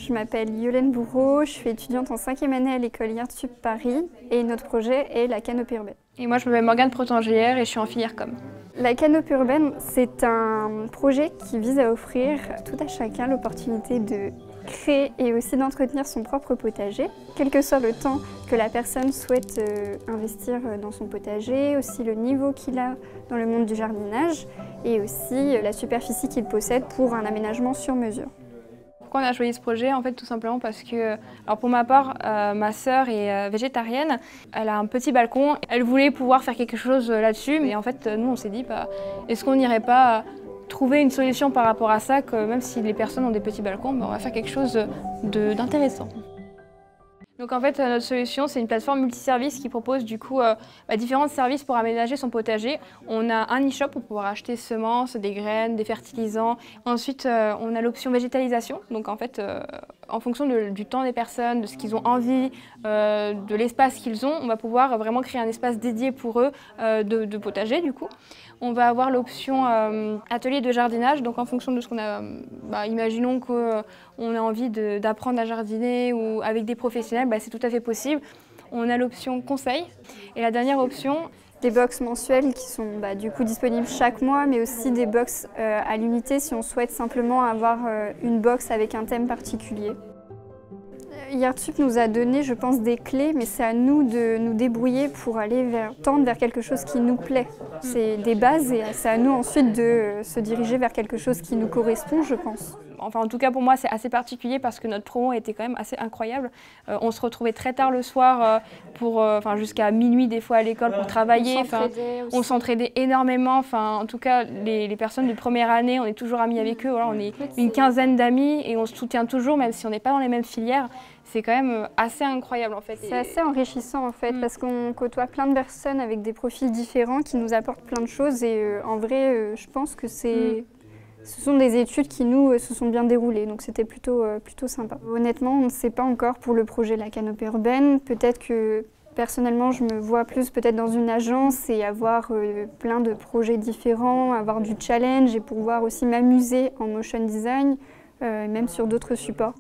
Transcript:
je m'appelle Yolène Bourreau, je suis étudiante en 5e année à l'école IARTSUP Paris et notre projet est la canopée urbaine. Et moi je m'appelle Morgane Protangelière et je suis en filière com. La canopée urbaine, c'est un projet qui vise à offrir à tout à chacun l'opportunité de créer et aussi d'entretenir son propre potager, quel que soit le temps que la personne souhaite investir dans son potager, aussi le niveau qu'il a dans le monde du jardinage et aussi la superficie qu'il possède pour un aménagement sur mesure. Pourquoi on a choisi ce projet? En fait, tout simplement parce que, alors pour ma part, ma sœur est végétarienne, elle a un petit balcon, elle voulait pouvoir faire quelque chose là-dessus, mais en fait, nous on s'est dit, est-ce qu'on n'irait pas trouver une solution par rapport à ça, que même si les personnes ont des petits balcons, on va faire quelque chose d'intéressant. Donc en fait, notre solution, c'est une plateforme multiservice qui propose du coup différents services pour aménager son potager. On a un e-shop pour pouvoir acheter semences, des graines, des fertilisants. Ensuite, on a l'option végétalisation. Donc en fait, en fonction du temps des personnes, de ce qu'ils ont envie, de l'espace qu'ils ont, on va pouvoir vraiment créer un espace dédié pour eux de potager du coup. On va avoir l'option atelier de jardinage, donc en fonction de ce qu'on a, imaginons qu'on a envie d'apprendre à jardiner ou avec des professionnels, c'est tout à fait possible. On a l'option conseil et la dernière option, des box mensuelles qui sont du coup disponibles chaque mois, mais aussi des box à l'unité si on souhaite simplement avoir une box avec un thème particulier. IARTSUP nous a donné, je pense, des clés, mais c'est à nous de nous débrouiller pour aller tendre vers quelque chose qui nous plaît. C'est des bases et c'est à nous ensuite de se diriger vers quelque chose qui nous correspond, je pense. Enfin, en tout cas, pour moi, c'est assez particulier parce que notre promo était quand même assez incroyable. On se retrouvait très tard le soir, jusqu'à minuit des fois à l'école pour travailler. On s'entraidait énormément. En tout cas, les personnes de première année, on est toujours amis avec eux. Voilà, on est une quinzaine d'amis et on se soutient toujours, même si on n'est pas dans les mêmes filières. C'est quand même assez incroyable en fait. C'est assez enrichissant en fait parce qu'on côtoie plein de personnes avec des profils différents qui nous apportent plein de choses et en vrai, je pense que ce sont des études qui nous se sont bien déroulées, donc c'était plutôt sympa. Honnêtement, on ne sait pas encore pour le projet La Canopée Urbaine. Peut-être que personnellement, je me vois plus peut-être dans une agence et avoir plein de projets différents, avoir du challenge et pouvoir aussi m'amuser en motion design, même sur d'autres supports.